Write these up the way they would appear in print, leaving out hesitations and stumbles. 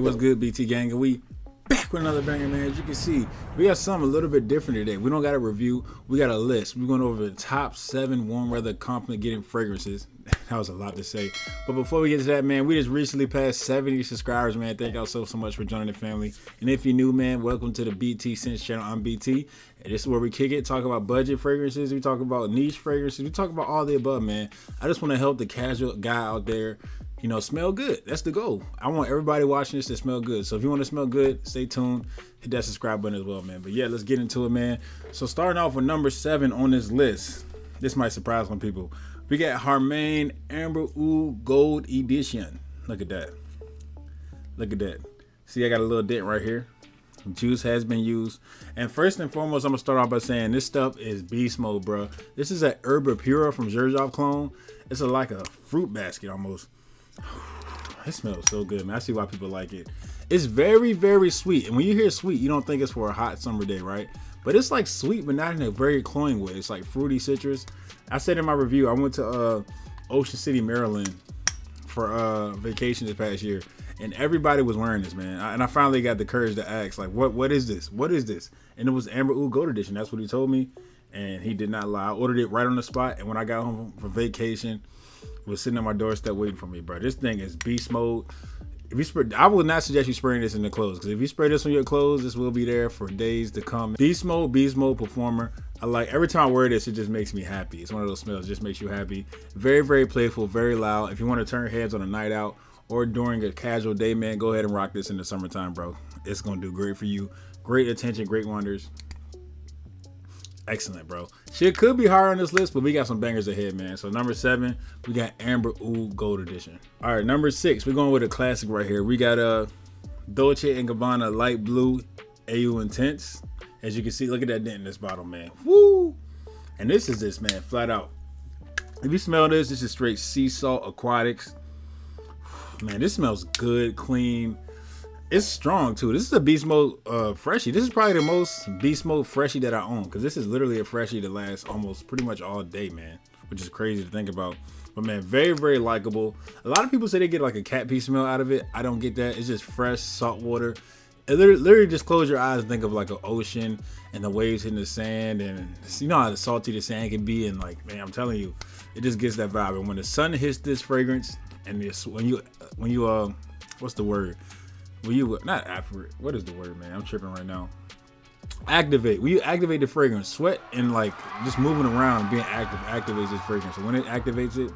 what's good, BT gang? And we back with another banger, man. As you can see, we got something a little bit different today. We don't got a review, we got a list. We're going over the top 7 warm weather compliment getting fragrances. That was a lot to say. But before we get to that, man, we just recently passed 70 subscribers, man. Thank y'all so much for joining the family. And if you're new, man, welcome to the BT Sense channel. I'm BT. And this is where we kick it, talk about budget fragrances, we talk about niche fragrances, we talk about all the above, man. I just want to help the casual guy out there, you know, smell good. That's the goal. I want everybody watching this to smell good. So if you want to smell good, stay tuned. Hit that subscribe button as well, man. But yeah, let's get into it, man. So starting off with number 7 on this list. This might surprise some people. We got Armaf Amber Oud Gold Edition. Look at that. Look at that. See, I got a little dent right here. Juice has been used. And first and foremost, I'm gonna start off by saying this stuff is beast mode, bro. This is an Herba Pura from Xerjoff clone. It's like a fruit basket almost. It smells so good, man. I see why people like it. It's very, very sweet. And when you hear sweet, you don't think it's for a hot summer day, right? But it's like sweet, but not in a very cloying way. It's like fruity citrus. I said in my review, I went to Ocean City, Maryland for vacation this past year. And everybody was wearing this, man. And I finally got the courage to ask, like, what is this? What is this? And it was Amber Oud Gold Edition. That's what he told me. And he did not lie. I ordered it right on the spot. And when I got home from vacation, it was sitting on my doorstep waiting for me, bro. This thing is beast mode. If you spray, I would not suggest you spraying this in the clothes, because if you spray this on your clothes, this will be there for days to come. Beast mode performer. I like, every time I wear this, it just makes me happy. It's one of those smells that just makes you happy. Very, very playful, very loud. If you want to turn heads on a night out or during a casual day, man, go ahead and rock this in the summertime, bro. It's gonna do great for you. Great attention, great wonders. Excellent, bro. Shit could be higher on this list, but we got some bangers ahead, man. So number 7, we got Amber Oud Gold Edition. All right, number 6, we're going with a classic right here. We got Dolce & Gabbana Light Blue AU Intense. As you can see, look at that dent in this bottle, man. Woo! And this is this, man, flat out. If you smell this, this is straight sea salt aquatics. Man, this smells good, clean. It's strong too. This is a beast mode freshie. This is probably the most beast mode freshie that I own, because this is literally a freshie that lasts almost pretty much all day, man, which is crazy to think about. But man, very, very likable. A lot of people say they get like a cat pee smell out of it. I don't get that. It's just fresh salt water. It literally just close your eyes and think of like an ocean and the waves hitting the sand, and you know how salty the sand can be. And like, man, I'm telling you, it just gets that vibe. And when the sun hits this fragrance, and this, when you what's the word? When you, not after, what is the word, man? I'm tripping right now. Activate. When you activate the fragrance, sweat and like just moving around and being active activates this fragrance. So when it activates it,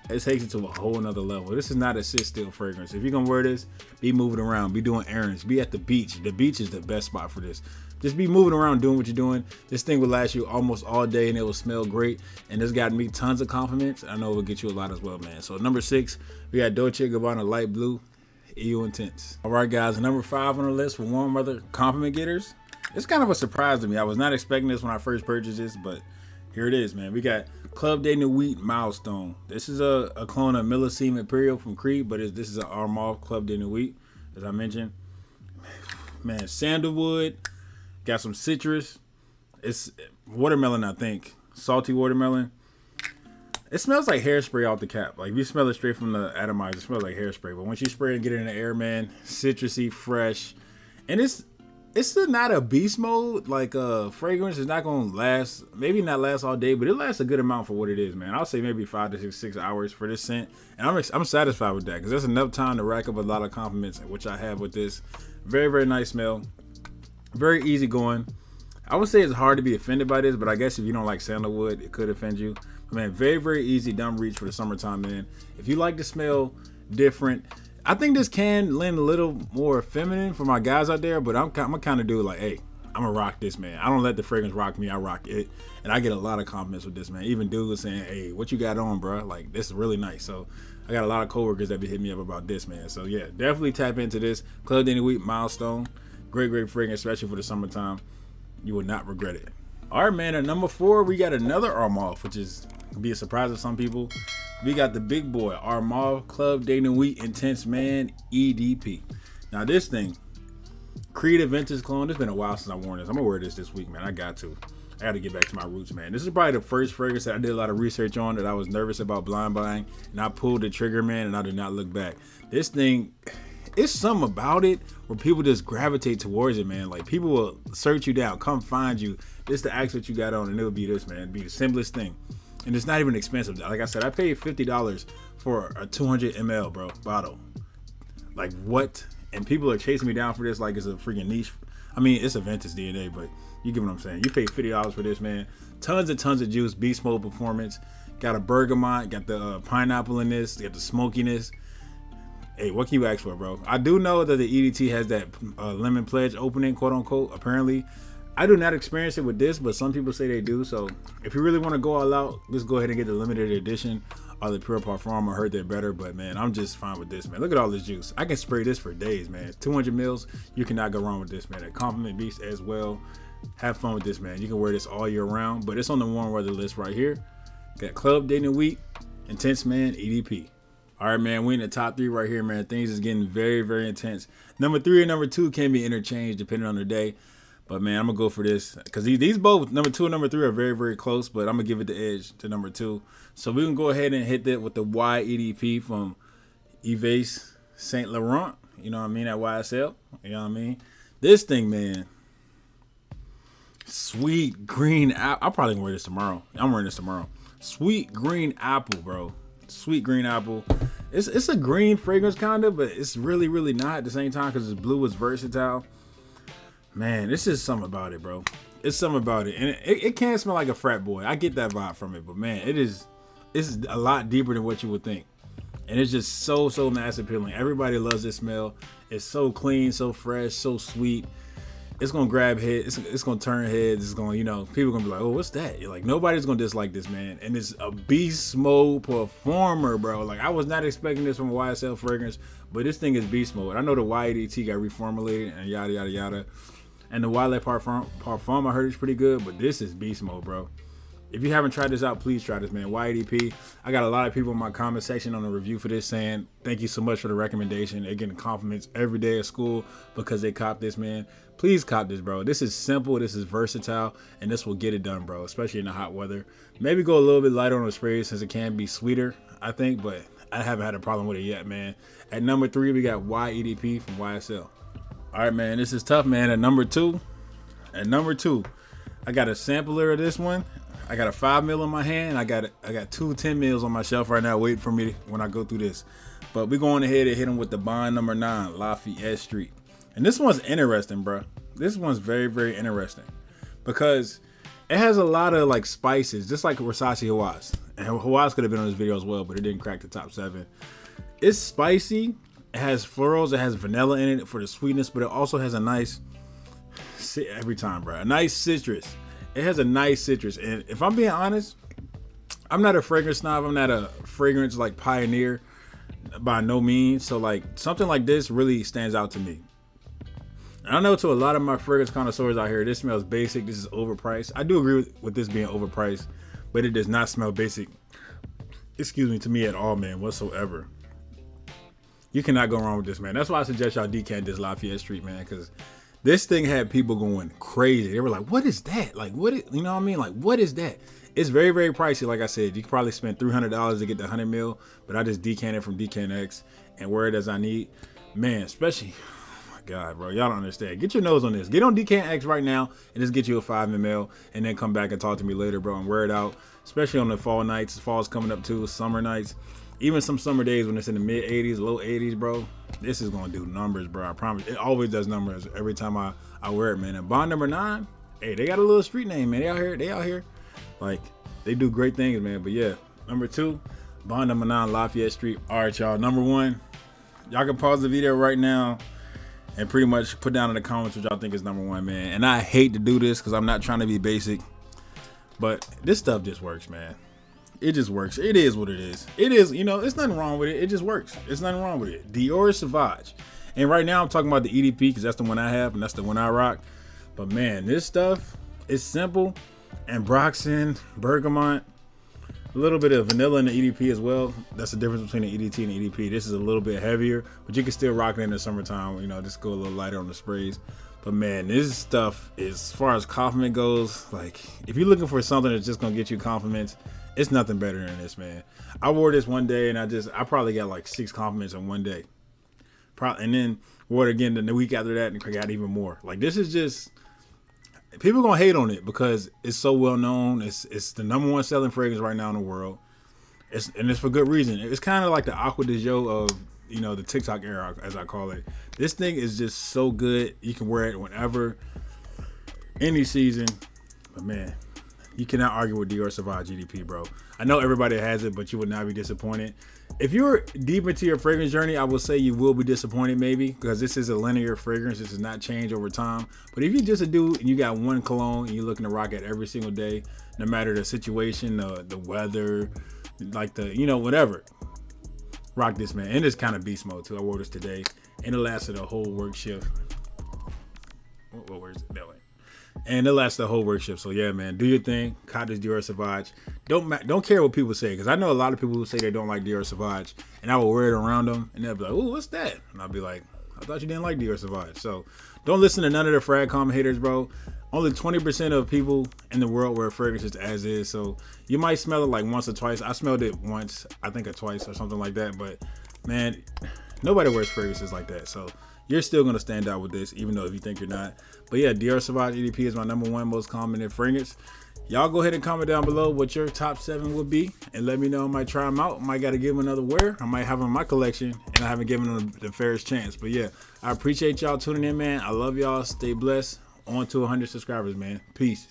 it takes it to a whole nother level. This is not a sit still fragrance. If you're gonna wear this, be moving around, be doing errands, be at the beach. The beach is the best spot for this. Just be moving around, doing what you're doing. This thing will last you almost all day and it will smell great. And this got me tons of compliments. I know it will get you a lot as well, man. So number 6, we got Dolce & Gabbana Light Blue AU Intense. All right, guys, number 5 on the list for warm weather compliment getters. It's kind of a surprise to me. I was not expecting this when I first purchased this, but here it is, man. We got Club de Nuit Milestone. This is a clone of Millesime Imperial from Creed, but this is an Armaf Club de Nuit, as I mentioned. Man, sandalwood, got some citrus. It's watermelon, I think. Salty watermelon. It smells like hairspray off the cap. Like, if you smell it straight from the atomizer, it smells like hairspray. But once you spray and get it in the air, man, citrusy, fresh. And it's still not a beast mode. Like, fragrance is not going to last, maybe not last all day, but it lasts a good amount for what it is, man. I'll say maybe 5 to 6 hours for this scent. And I'm satisfied with that, because that's enough time to rack up a lot of compliments, which I have with this. Very, very nice smell. Very easy going. I would say it's hard to be offended by this, but I guess if you don't like sandalwood, it could offend you. But man, very, very easy, dumb reach for the summertime, man. If you like to smell different, I think this can lend a little more feminine for my guys out there, but I'm kind of dude like, hey, I'm gonna rock this, man. I don't let the fragrance rock me, I rock it. And I get a lot of compliments with this, man. Even dudes saying, hey, what you got on, bro? Like, this is really nice. So I got a lot of coworkers that be hitting me up about this, man. So yeah, definitely tap into this. Club de Nuit Milestone. Great, great fragrance, especially for the summertime. You will not regret it. All right, man, at number 4, we got another Armaf, which is be a surprise to some people. We got the big boy, Armaf Club de Nuit Intense Man EDP. Now this thing, Creed Vintage clone. It's been a while since I worn this. I'm gonna wear this week, man. I got to get back to my roots, man. This is probably the first fragrance that I did a lot of research on that I was nervous about blind buying, and I pulled the trigger, man, and I did not look back. This thing, it's something about it where people just gravitate towards it, man. Like people will search you down, come find you, just to ask what you got on, and it'll be this, man. It'll be the simplest thing. And it's not even expensive. Like I said, I paid $50 for a 200 ml, bro, bottle. Like what? And people are chasing me down for this like it's a freaking niche. I mean, it's a vintage DNA, but you get what I'm saying. You pay $50 for this, man. Tons of juice, beast mode performance. Got a bergamot, got the pineapple in this, got the smokiness. Hey, what can you ask for, bro? I do know that the EDT has that lemon pledge opening, quote unquote, apparently. I do not experience it with this, but some people say they do. So if you really want to go all out, just go ahead and get the limited edition or the Pure Parfum. I heard they're better, but man, I'm just fine with this, man. Look at all this juice. I can spray this for days, man. 200 mils, you cannot go wrong with this, man. A compliment beast as well. Have fun with this, man. You can wear this all year round, but it's on the warm weather list right here. Got Club Day Nuit, Intense Man, EDP. All right, man, we in the top 3 right here, man. Things is getting very, very intense. Number 3 and number 2 can be interchanged depending on the day. But, man, I'm going to go for this. Because these both, number 2 and number 3, are very, very close. But I'm going to give it the edge to number 2. So we can go ahead and hit that with the Y EDP from Yves Saint Laurent. You know what I mean? At YSL. You know what I mean? This thing, man. Sweet green apple. I'll probably wear this tomorrow. I'm wearing this tomorrow. Sweet green apple, bro. Sweet green apple. It's a green fragrance kind of, but it's really, really not at the same time because it's blue. It's versatile. Man, it's just something about it, bro. It's something about it. And it can smell like a frat boy. I get that vibe from it. But, man, it's a lot deeper than what you would think. And it's just so mass appealing. Everybody loves this smell. It's so clean, so fresh, so sweet. It's going to grab heads. It's going to turn heads. It's going to, people are going to be like, oh, what's that? You're like, nobody's going to dislike this, man. And it's a beast mode performer, bro. Like, I was not expecting this from a YSL fragrance, but this thing is beast mode. I know the YEDT got reformulated and yada, yada, yada. And the Wildlife Parfum, I heard it's pretty good, but this is beast mode, bro. If you haven't tried this out, please try this, man. YEDP. I got a lot of people in my comment section on the review for this saying, thank you so much for the recommendation. They're getting compliments every day at school because they cop this, man. Please cop this, bro. This is simple. This is versatile, and this will get it done, bro, especially in the hot weather. Maybe go a little bit lighter on the spray since it can be sweeter, I think, but I haven't had a problem with it yet, man. At number 3, we got YEDP from YSL. All right, man, this is tough, man. At number 2, I got a sampler of this one. I got a 5 mil in my hand. I got 2 10 mils on my shelf right now waiting for me when I go through this. But we're going ahead and hit them with the Bond number 9, Lafayette Street. And this one's interesting, bro. This one's very, very interesting because it has a lot of like spices, just like Versace Hawass. And Hawass could have been on this video as well, but it didn't crack the top 7. It's spicy. It has florals. It has vanilla in it for the sweetness, but it also has a nice, every time, bro, a nice citrus. It has a nice citrus. And if I'm being honest, I'm not a fragrance snob. I'm not a fragrance like pioneer by no means. So like something like this really stands out to me. And I know to a lot of my fragrance connoisseurs out here, this smells basic. This is overpriced. I do agree with this being overpriced, but it does not smell basic, to me at all, man, whatsoever. You cannot go wrong with this, man. That's why I suggest y'all decant this Lafayette Street, man, because this thing had people going crazy. They were like, what is that? Like, what is, you know what I mean? Like, what is that? It's very, very pricey. Like I said, you could probably spend $300 to get the 100 mil, but I just decant it from Decant X and wear it as I need. Man, especially, oh my God, bro, y'all don't understand. Get your nose on this. Get on Decant X right now and just get you a 5 ml and then come back and talk to me later, bro, and wear it out, especially on the fall nights. Fall's coming up too, summer nights. Even some summer days when it's in the mid 80s, low 80s, bro, this is going to do numbers, bro. I promise. It always does numbers every time I wear it, man. And Bond number 9, hey, they got a little street name, man. They out here. Like, they do great things, man. But, yeah, number 2, Bond number 9, Lafayette Street. All right, y'all. Number 1, y'all can pause the video right now and pretty much put down in the comments what y'all think is number 1, man. And I hate to do this because I'm not trying to be basic. But this stuff just works, man. It just works. It is what it is. It is, it's nothing wrong with it. It just works. It's nothing wrong with it. Dior Sauvage. And right now I'm talking about the EDP because that's the one I have and that's the one I rock. But man, this stuff is simple. Ambroxan, bergamot, a little bit of vanilla in the EDP as well. That's the difference between the EDT and the EDP. This is a little bit heavier, but you can still rock it in the summertime. Just go a little lighter on the sprays. But man, this stuff, as far as compliment goes, like if you're looking for something that's just gonna get you compliments, it's nothing better than this, man. I wore this one day and I probably got like 6 compliments in one day And then wore it again the week after that and got even more. Like, this is just, people gonna hate on it because it's so well known. It's the #1 selling fragrance right now in the world. And it's for good reason. It's kind of like the Aqua de Joe of, you know, the TikTok era, as I call it. This thing is just so good. You can wear it whenever, any season. But man, you cannot argue with Dior Sauvage EDP, bro. I know everybody has it, but you would not be disappointed. If you're deep into your fragrance journey, I will say you will be disappointed maybe, because this is a linear fragrance. This does not change over time. But if you're just a dude and you got one cologne and you're looking to rock it every single day, no matter the situation, the weather, like the, you know, whatever, rock this, man. And it's kind of beast mode too. I wore this today and it lasted a whole work shift. Where is it? That way. And it lasts the whole work shift. So yeah, man, do your thing. Cop this Dior Sauvage. Don't care what people say, because I know a lot of people who say they don't like Dior Sauvage, and I will wear it around them, and they'll be like, "Ooh, what's that?" And I'll be like, "I thought you didn't like Dior Sauvage." So don't listen to none of the frag commentators, bro. Only 20% of people in the world wear fragrances as is. So you might smell it like once or twice. I smelled it once, I think, or twice or something like that. But man, nobody wears fragrances like that. So you're still going to stand out with this, even though if you think you're not. But yeah, Dior Sauvage EDP is my #1 most common fragrance. Y'all go ahead and comment down below what your top 7 would be, and let me know. I might try them out. I might got to give them another wear. I might have them in my collection, and I haven't given them the fairest chance. But yeah, I appreciate y'all tuning in, man. I love y'all. Stay blessed. On to 100 subscribers, man. Peace.